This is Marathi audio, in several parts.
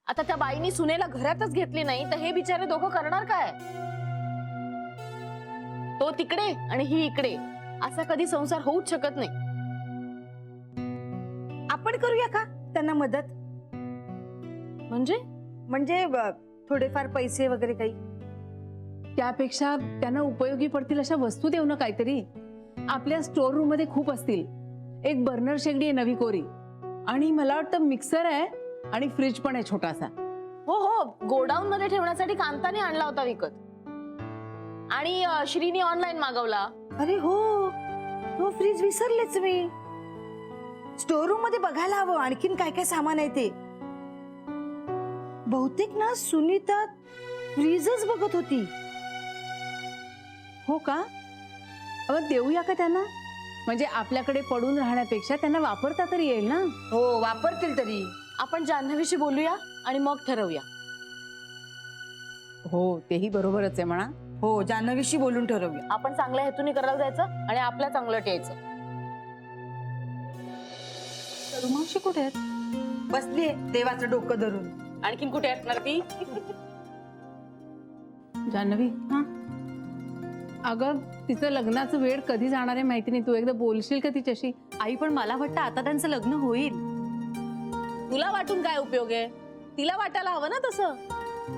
आता त्या बाईनी सुनेला घरातच घेतली नाही तर हे बिचारे दोघं करणार काय? तो तिकडे आणि ही इकडे, असा कधी संसार होऊच शकत नाही. आपण करूया का त्यांना मदत? म्हणजे थोडेफार पैसे वगैरे काही. त्यापेक्षा त्यांना उपयोगी पडतील अशा वस्तू देऊ ना काहीतरी. आपल्या स्टोर रूम मध्ये खूप असतील. एक बर्नर शेगडी आहे नवी कोरी, आणि मला वाटतं मिक्सर आहे, आणि फ्रीज पण आहे छोटासा. हो हो, गोडाऊन मध्ये ठेवण्यासाठी कांताने आणला होता विकत, आणि श्रीनी ऑनलाईन मागवला. अरे हो, तो फ्रीज विसरलेच मी. स्टोर रूम मध्ये बघायला हवं आणखीन काय काय सामान आहे ते. बहुतेक ना सुनीता फ्रीजच बघत होती. हो का? अगं देऊया का त्यांना? म्हणजे आपल्याकडे पडून राहण्यापेक्षा त्यांना वापरता तरी येईल ना. हो, वापरतील तरी. आपण जान्हवीशी बोलूया आणि मग ठरवूया. हो, तेही बरोबरच आहे म्हणा. हो, जान्हवीशी बोलून ठरवूया. आपण चांगल्या हेतूने करायला जायचं आणि आपल्या चांगलं टेयचं. रुमाशी कुठे आहेत? बसलीये देवाचं डोकं धरून. आणखीन कुठे असणार ती? जान्हवी, अगं तिचं लग्नाचं वेळ कधी जाणार आहे माहिती नाही. तू एकदा बोलशील का तिच्याशी? आई, पण मला वाटतं आता त्यांचं लग्न होईल. तुला वाटून काय उपयोग आहे? तिला वाटायला हवं ना तसं.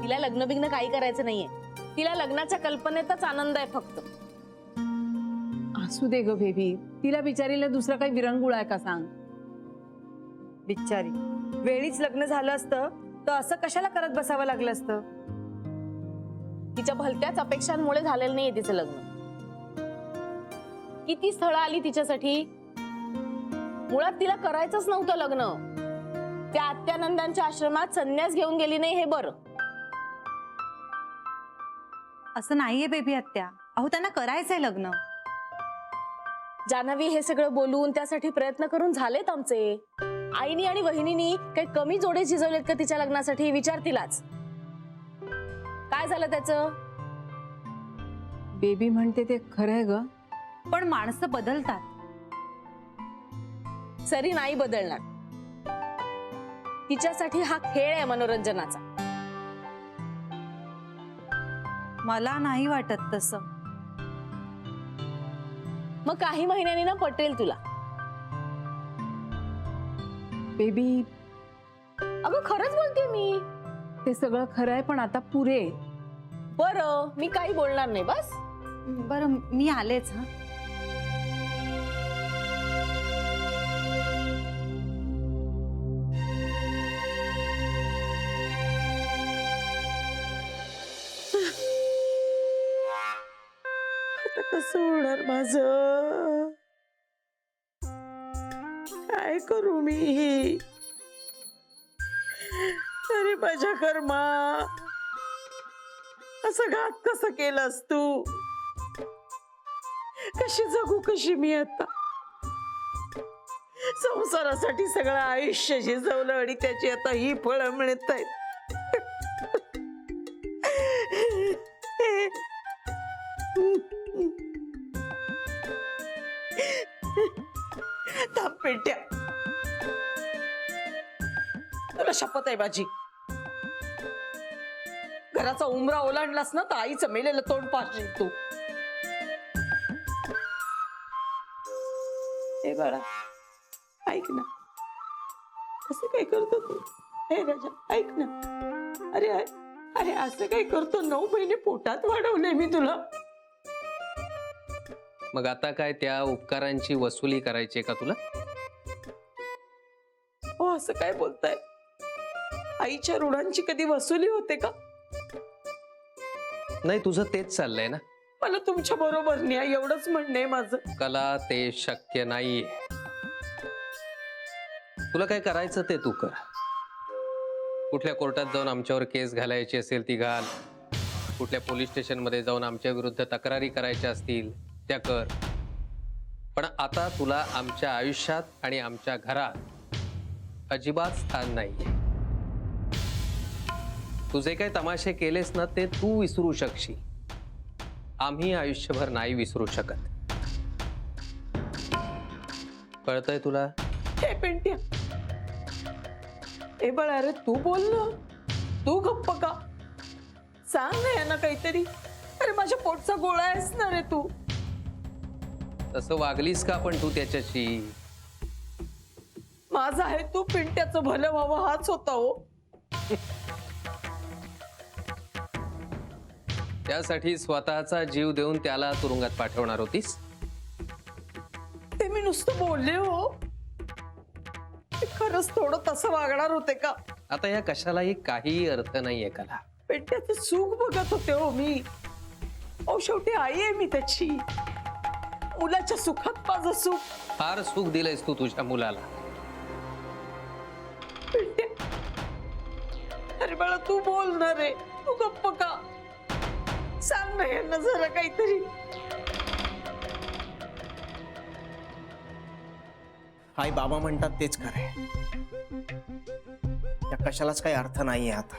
तिला लग्न बिग्न काही करायचं नाहीये. तिला लग्नाच्या कल्पनेतच आनंद आहे फक्त. असू दे ग बेबी, तिला बिचारीला दुसरा काही विरंगुळा आहे का सांग. बिचारी, वेळीच लग्न झालं असतं तर असं कशाला करत बसावं लागलं असतं. तिच्या भलत्याच अपेक्षांमुळे झालेलं नाहीये तिचं लग्न. किती स्थळं आली तिच्यासाठी. मुळात तिला करायचंच नव्हतं लग्न. त्या आत्यानंदांच्या आश्रमात संन्यास घेऊन गेली नाही हे बरं. असं नाहीये बेबी आत्या. अहो, त्यांना करायचंय लग्न. जान्हवी, हे सगळं बोलून त्यासाठी प्रयत्न करून झालेत आमचे. आईनी आणि वहिनीनी काही कमी जोडे झिजवलेत का तिच्या लग्नासाठी? विचार तिलाच. काय झालं त्याचं? बेबी म्हणते ते खरं आहे ग. पण माणसं बदलतात. सरी नाही बदलणार. तिच्यासाठी हा खेळ आहे मनोरंजनाचा. मला नाही वाटत तसं. मग काही महिन्यांनी ना पटेल तुला. बेबी, अगं खरंच बोलते मी. ते सगळं खरं आहे, पण आता पुरे. बरं, मी काही बोलणार नाही बस. बरं, मी आलेच. हा, आता कसं होणार माझं? काय करू मी? अरे माझ्या कर्मा, असं घात कसं केलंस तू? कशी जगू कशी मी आता? संसारासाठी सगळं आयुष्य झिजवलं आणि त्याची आता ही फळं मिळत आहेत. थांब पेट्या, तुला शपथ आहे माझी. घराचा उंबरा ओलांडलास ना तर आईचं मेलेलं तोंड पाहशील तू. हे बाळा, ऐक ना, असं काय करतो तू? हे राजा, ऐक ना. अरे अरे असं काय करतो? 9 महिने पोटात वाढवले मी तुला. मग आता काय त्या उपकारांची वसुली करायची का तुला? हो, असं काय बोलताय? आईच्या ऋणांची कधी वसुली होते का? नाही, तुझं तेच चाललंय ना. मला तुमच्या बरोबर न्याय, एवढंच म्हणणं आहे माझं. कला, ते शक्य नाहीये. तुला काय करायचं ते तू कर. कुठल्या कोर्टात जाऊन आमच्यावर केस घालायची असेल ती घाल. कुठल्या पोलीस स्टेशन मध्ये जाऊन आमच्या विरुद्ध तक्रारी करायच्या असतील त्या कर. पण आता तुला आमच्या आयुष्यात आणि आमच्या घरात अजिबात स्थान नाहीये. तुझे काही तमाशे केलेस ना ते तू विसरू शकशील. आम्ही आयुष्यभर नाही विसरू शकत. कळतंय तुला? हे पेंट्या, ए बाळा, अरे तू बोल ना. तू गप्प का? सांग ना यांना काहीतरी. अरे माझ्या पोटचा गोळा आहेस ना रे तू. तसं वागलीस का पण तू त्याच्याशी? माझा आहे तू पिंट्याचं भलं व्हावं हाच होता हो. त्यासाठी स्वतःचा जीव देऊन त्याला तुरुंगात पाठवणार होतीस? ते मी नुसतं बोलले हो. ते खरंच थोडं तसं वागणार होते का? आता या कशालाही काही अर्थ नाहीये कला. पिंट्याचं सुख बघत होते हो मी. अहो शेवटी आई आहे मी त्याची. मुलाच्या सुखात माझं सुख. फार सुख दिलंयस तू तुझ्या मुलाला. पिंट्या, अरे बाळा तू बोल ना रे. तू गप्प का? सांग ना यांना जरा काहीतरी. आई बाबा म्हणतात तेच खरंय. त्या कशालाच काही अर्थ नाहीये आता.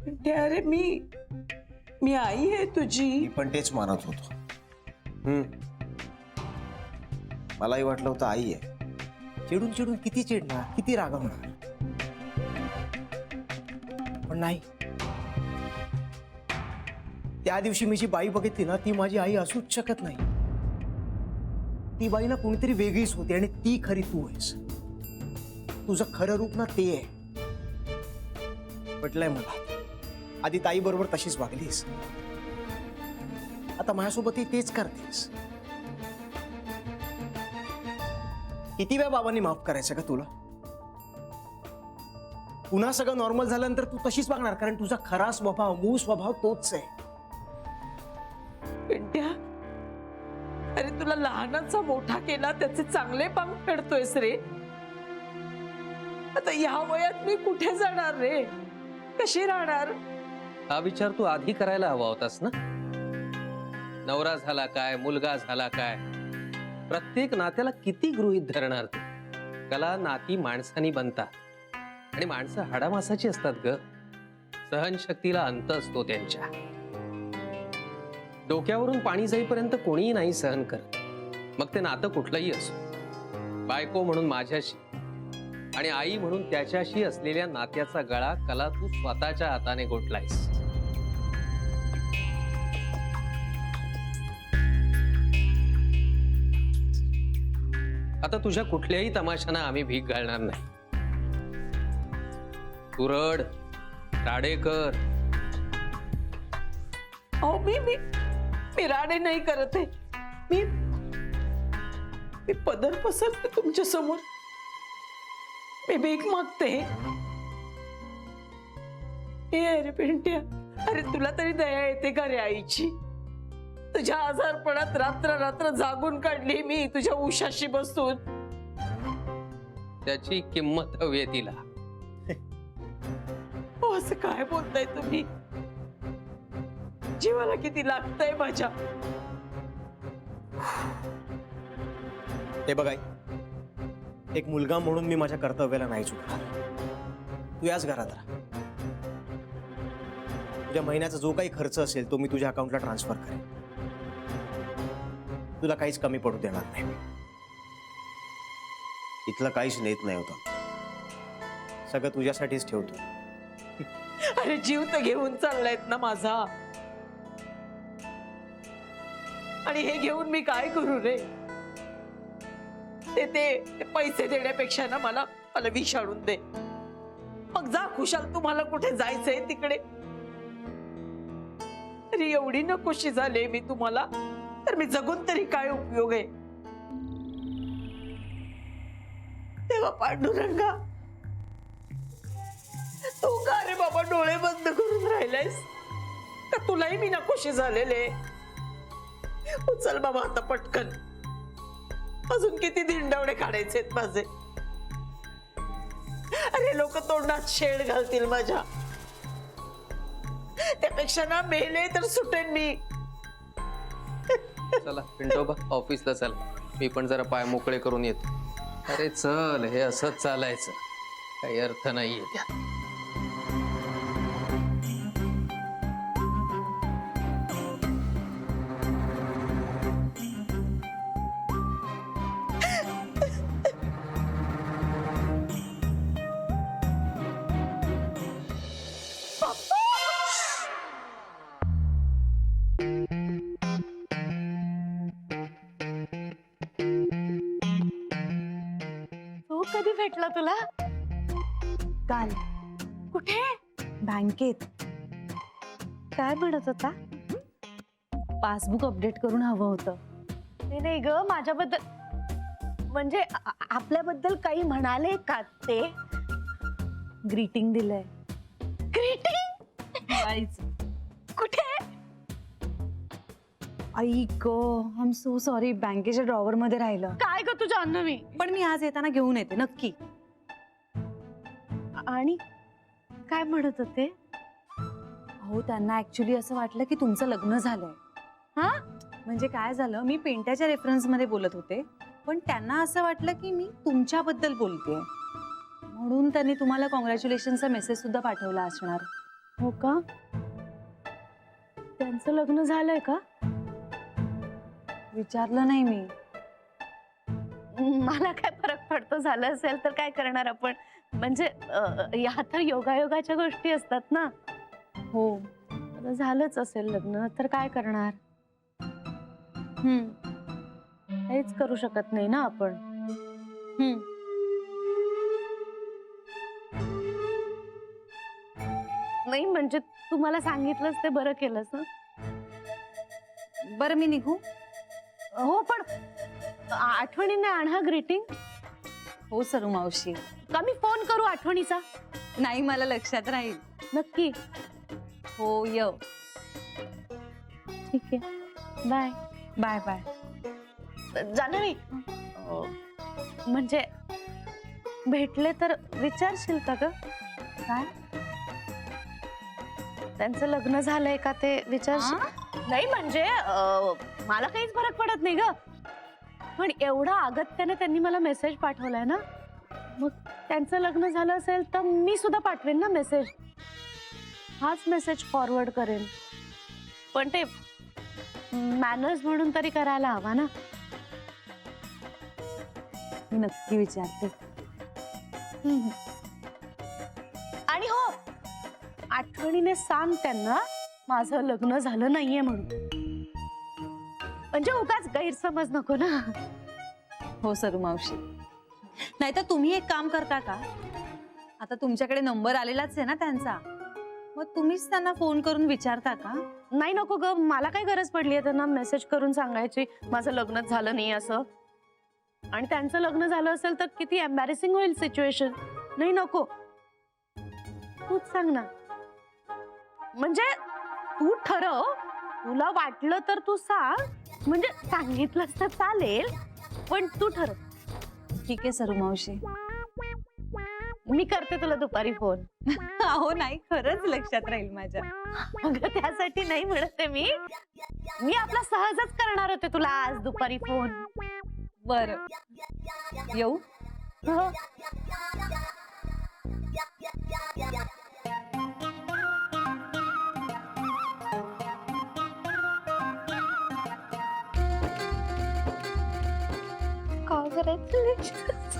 पिंट्या, अरे मी आई आहे तुझी. मी पण तेच मानत होतो. मलाही वाटलं होतं आई आहे. चिडून चिडून किती चिडणार, किती रागवणार. पण नाही. त्या दिवशी मी जी बाई बघितली ना ती माझी आई असूच शकत नाही. ती बाई ना कोणीतरी वेगळीच होती आणि ती खरी तू आहेस. तुझं खरं रूप ना ते आहे. पटलंय मला. आधी ताई बरोबर तशीच वागलीस, आता माझ्यासोबतही तेच करतेस. किती वेळा बाबांनी माफ करायचं का तुला? पुन्हा सगळं नॉर्मल झाल्यानंतर तू तशीच वागणार, कारण तुझा खरा स्वभाव, मूळ स्वभाव तोच आहे. पिंट्या, अरे तुला लहानाचा मोठा केला त्याचे चांगले पांग फेडतोयस रे. आता या वयात मी कुठे जाणार रे? कशी राहणार? हा विचार तू आधी करायला हवा होतास ना. नवरा झाला काय, मुलगा झाला काय, प्रत्येक नात्याला किती गृहीत धरणार तू? कला, नाती माणसानी बनतात आणि माणसं हाडामासाची असतात ग. सहनशक्तीला अंत असतो त्यांच्या. डोक्यावरून पाणी जाईपर्यंत कोणीही नाही सहन करत, मग ते नातं कुठलंही असो. बायको म्हणून माझ्याशी आणि आई म्हणून त्याच्याशी असलेल्या नात्याचा गळा कला तू स्वतःच्या हाताने घोटलायस. आता तुझ्या कुठल्याही तमाशांना आम्ही भीक घालणार नाही. तू रड, राडेकर. अहो मी राडे नाही करत आहे. मी पदर पसरते तुमच्या समोर. मी भीक मागते. हे अरे पिंट्या, अरे तुला तरी दया येते का रे आईची? तुझ्या आजारपणात रात्र रात्र जागून काढली मी तुझ्या उशाशी बसून. त्याची किंमत हवी आहे तिला. हो, असं काय बोलताय तुम्ही? जीवाला किती लागतंय माझ्या. हे बघाय, एक मुलगा म्हणून मी माझ्या कर्तव्याला नाही चुकणार. तू याच घरात राहा. तुझ्या महिन्याचा जो काही खर्च असेल तो मी तुझ्या अकाउंटला ट्रान्सफर करेन. तुला काहीच कमी पडू देणार नाही. इथलं काहीच नेत नाही होतं. सगळं तुझ्यासाठीच ठेवतो. अरे जीव तर घेऊन चाललायत ना माझा. आणि हे घेऊन मी काय करू रे? ते पैसे देण्यापेक्षा ना मला विष आणून दे. मग जा खुशाल, तुम्हाला कुठे जायचंय तिकडे. अरे एवढी नकोशी झाले मी तुम्हाला, तर मी जगून तरी काय उपयोग आहे? तेव्हा पांडुरंगा, तू का रे बाबा डोळे बंद करून राहिलायस? का तुलाही मी नकोशी झालेले? उचल बाबा आता पटकन. अजून किती धिंडावडे काढायचे माझे. अरे लोक तोंडात शेड घालतील माझ्या. त्यापेक्षा ना मेले तर सुटेन मी. चला पिंटोबा, ऑफिसला चल. मी पण जरा पाय मोकळे करून येतो. अरे चल, हे असंच चालायचं, काही अर्थ नाहीये त्यात. भेटला तुला? काल कुठे? बँकेत. काय म्हणत होता? पासबुक अपडेट करून हवं होतं. नाही नाही ग, माझ्याबद्दल म्हणजे आपल्याबद्दल काही म्हणाले का ते? ग्रीटिंग दिलंय. ग्रीटिंग? कुठे? आई गो, आय एम सो सॉरी. बँकेच्या ड्रॉवर मध्ये राहिलं. काय ग तुझ्या अन्नवी? पण मी आज येताना घेऊन येते नक्की. आणि काय म्हणत होते? हो, त्यांना ऍक्च्युली असं वाटलं की तुमचं लग्न झालंय. हा? म्हणजे काय झालं, मी पेंट्याच्या रेफरन्स मध्ये बोलत होते, पण त्यांना असं वाटलं की मी तुमच्याबद्दल बोलतेय, म्हणून त्यांनी तुम्हाला कॉंग्रॅच्युलेशनचा मेसेज सुद्धा पाठवला असणार. हो का? त्यांचं लग्न झालंय का? विचारलं नाही मी. मला काय फरक पडतो, झालं असेल तर काय करणार आपण. म्हणजे या तर योगायोगाच्या गोष्टी असतात ना. हो. आता झालंच असेल लग्न तर काय करणार. काहीच करू शकत नाही ना आपण. नाही म्हणजे तू मला सांगितलंस ते बरं केलंस ना. बरं, मी निघू? हो पण आठवणीने आण हा ग्रीटिंग. हो सरू मावशी. का मी फोन करू आठवणीचा? नाही, मला लक्षात राहील. नक्की? हो, य. ठीक आहे, बाय. Bye bye. जान्हवी, म्हणजे भेटले तर विचारशील का ग? काय? त्यांचं लग्न झालंय का ते विचारशील? नाही म्हणजे मला काहीच फरक पडत नाही ग, पण एवढा अगत्याने त्यांनी मला मेसेज पाठवलाय ना, मग त्यांचं लग्न झालं असेल तर मी सुद्धा पाठवेन ना मेसेज. हाच मेसेज फॉरवर्ड करेन, पण ते मॅनर्स म्हणून तरी करायला हवा ना. मी नक्की विचारते. आणि हो, आठवणीने सांग त्यांना माझं लग्न झालं नाहीये म्हणून, म्हणजे उगाच गैरसमज नको ना. हो सरू मावशी. नाहीतर तुम्ही एक काम करता का? आता तुमच्याकडे नंबर आलेलाच आहे ना त्यांचा, मग तुम्हीच त्यांना फोन करून विचारता का? नाही नको ग, मला काय गरज पडली आहे त्यांना मेसेज करून सांगायची माझं लग्नच झालं नाही असं. आणि त्यांचं लग्न झालं असेल तर किती एम्बॅरेसिंग होईल सिच्युएशन. नाही नको, तूच सांग ना. म्हणजे तू ठरव, तुला वाटलं तर तू सांग, म्हणजे सांगितलंस तर चालेल, पण तू ठरव. ठीक आहे सरू मावशी. मी करते तुला दुपारी फोन. अहो नाही, खरंच लक्षात राहील माझ्या. अगं त्यासाठी नाही म्हणते मी आपला सहजच करणार होते तुला आज दुपारी फोन. बरं, येऊ? हो. Congratulations.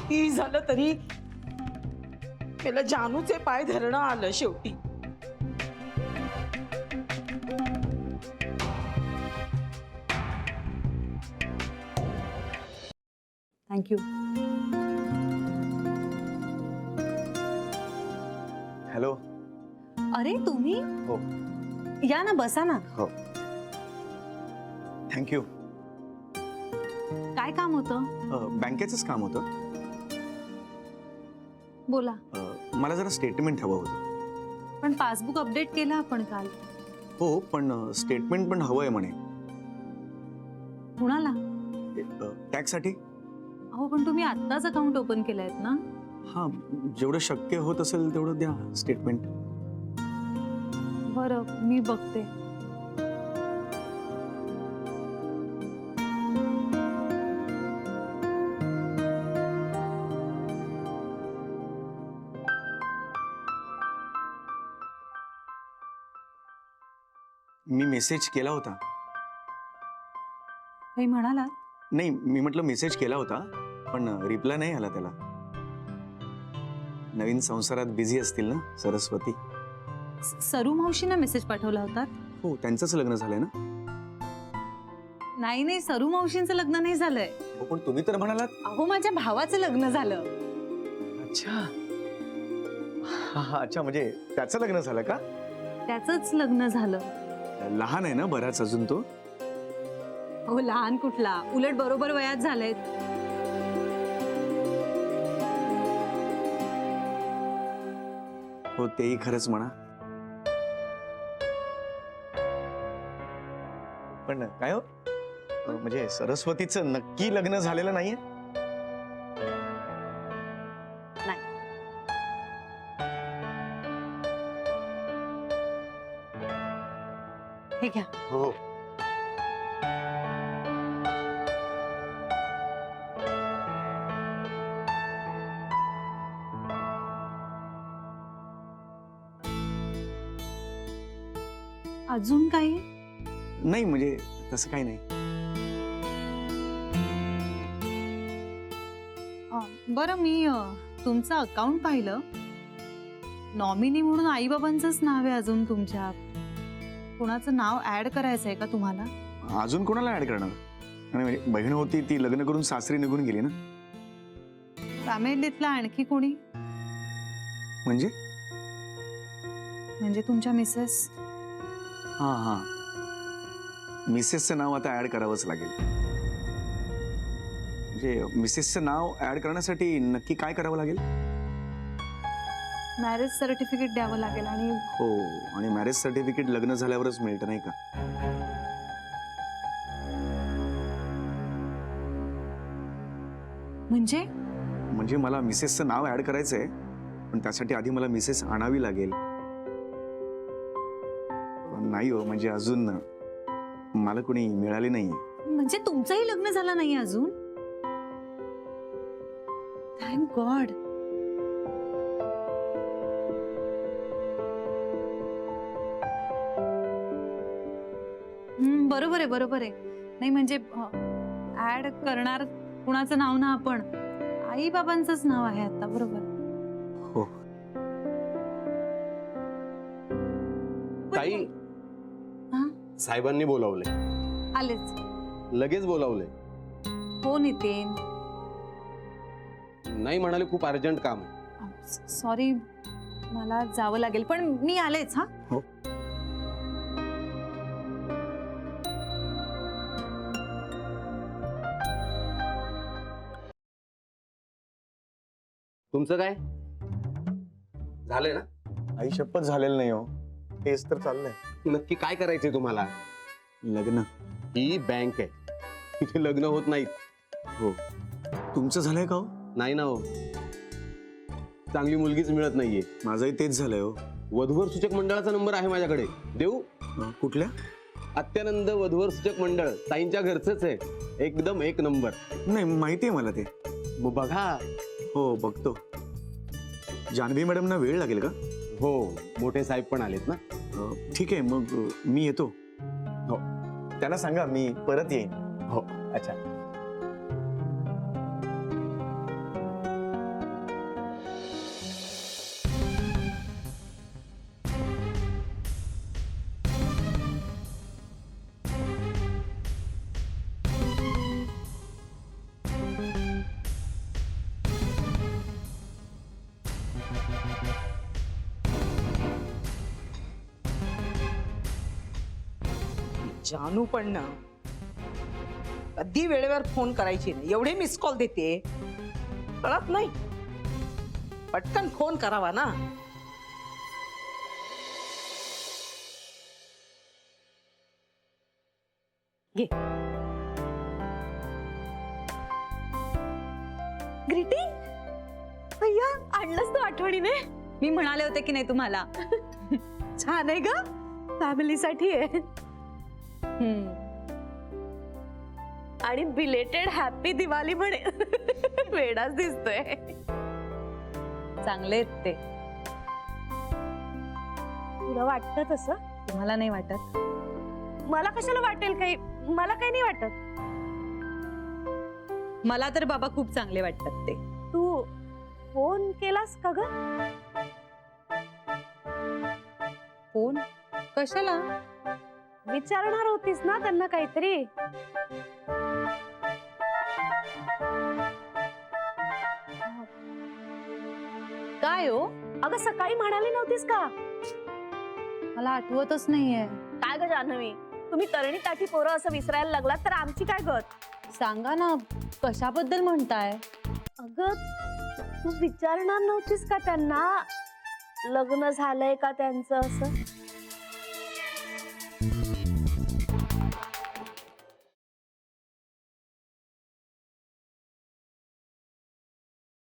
किती झालं तरी मला जानूचे पाय धरणं आलं शेवटी. थँक्यू. हॅलो. अरे तुम्ही? हो. या ना, बसा ना. हो, थँक्यू. काय काम होतं? बँकेचंच काम होतं. बोला. मला जरा स्टेटमेंट हवं होतं. पण पासबुक अपडेट केलं आपण काल. हो पण स्टेटमेंट पण हवं आहे म्हणे कुणाला? टॅक्ससाठी. अहो पण तुम्ही आत्ताच अकाउंट ओपन केलंयत ना. हां, जेवढं शक्य होत असेल तेवढं द्या स्टेटमेंट. बरं मी बघते. मी मेसेज केला होता. काही म्हणाला? नाही, मी म्हटलं मेसेज केला होता पण रिप्लाय नाही आला त्याला. नवीन संसारात बिझी असतील ना सरस्वती. सरू मावशींना मेसेज पाठवला होता? हो, त्यांचंच लग्न झालंय ना. नाही नाही, सरू मावशींचं लग्न नाही झालंय. हो, पण तुम्ही तर म्हणालात. अहो माझ्या भावाचं लग्न झालं. अच्छा. हा, अच्छा, म्हणजे त्याचं लग्न झालं का? त्याचंच लग्न झालं. लहान आहे ना बराच अजून तो. हो लहान कुठला, उलट बरोबर वयात झालंय. हो, तेही खरंच म्हणा. पण काय हो, म्हणजे सरस्वतीचं नक्की लग्न झालेलं नाहीये? हे घ्या. हो. अजून काही? नाही, म्हणजे तसं काही नाही. बरं मी तुमचं अकाउंट पाहिलं. नॉमिनी म्हणून आई बाबांचंच नाव आहे अजून तुमच्या. कोणाचं नाव ऍड करायचंय का तुम्हाला? अजून कोणाला ऍड करणार? आणि म्हणजे बहीण होती ती लग्न करून सासरी निघून गेली ना. फॅमिलीतला आणखी कोणी? म्हणजे म्हणजे तुमच्या मिसेस? हा, मिसेसचं नाव आता ऍड करावंच लागेल. म्हणजे मिसेसचं नाव ऍड करण्यासाठी नक्की काय करावं लागेल? मॅरेज सर्टिफिकेट द्यावं लागेल. आणि हो, आणि मॅरेज सर्टिफिकेट लग्न झाल्यावरच मिळतं नाही का? म्हणजे मला मिसेसचं नाव ऍड करायचंय पण त्यासाठी आधी मला मिसेस आणावी लागेल. नाही हो, म्हणजे अजून मला कोणी मिळाली नाहीये. म्हणजे तुमचंही लग्न झालं नाही अजून? Thank God. बरोबर आहे, बरोबर आहे. नाही म्हणजे ऍड करणार कुणाचं नाव ना आपण, आई बाबांचंच नाव आहे आता. बरोबर. हो. ताई, हा? साहेबांनी बोलावले. आलेच. लगेच बोलावले. हो नितीन. नाही म्हणाले खूप अर्जंट काम आहे. सॉरी, मला जावं लागेल पण मी आलेच. हा. हो. तुमचं काय झालंय ना? आई शपथ झालेलं नाही हो. तेच तर चाललंय. नक्की काय करायचंय तुम्हाला? लग्न. ही बँक आहे, इथे लग्न होत नाहीत. हो. तुमचं झालंय का हो? नाही ना हो, चांगली मुलगीच मिळत नाहीये. माझंही तेच झालंय हो. वधूवर सूचक मंडळाचा नंबर आहे माझ्याकडे, देऊ? कुठल्या? अत्यानंद वधूवर सूचक मंडळ, ताईंच्या घरचंच आहे. एकदम एक नंबर. नाही, माहिती आहे मला ते. मग बघा. हो, बघतो. जान्हवी मॅडमना वेळ लागेल का? हो, मोठे साहेब पण आलेत ना. ठीक आहे, मग मी येतो. हो. त्यांना सांगा मी परत येईन. हो. अच्छा. जानू पण ना कधी वेळेवर फोन करायची नाही. एवढे मिस कॉल देते, कळत नाही. पटकन फोन करावा ना. घे. ग्रीटिंग अय्या, आणलंस तू आठवणीने. मी म्हणाले होते की नाही तुम्हाला. छान आहे ग, फॅमिलीसाठी आहे. आणि बिलेटेड हॅपी दिवाळी म्हणे. वेडाच दिसतोय. चांगले आहेत ते. तुला वाटतं तसं? तुम्हाला नाही वाटत? मला कशाला वाटेल काही, मला काही नाही वाटत. मला तर बाबा खूप चांगले वाटतात ते. तू फोन केलास का ग? फोन कशाला? विचारणार होतीस ना त्यांना काहीतरी. काय हो? अगं सकाळी म्हणाली नव्हतीस का? मला आठवतच नाहीये. काय ग जान्हवी, तुम्ही तरणी ताठी पोरं असं विसरायला लागलात तर आमची काय गत? सांगा ना, कशाबद्दल म्हणताय? अगं तू विचारणार नव्हतीस का त्यांना लग्न झालंय का त्यांचं असं?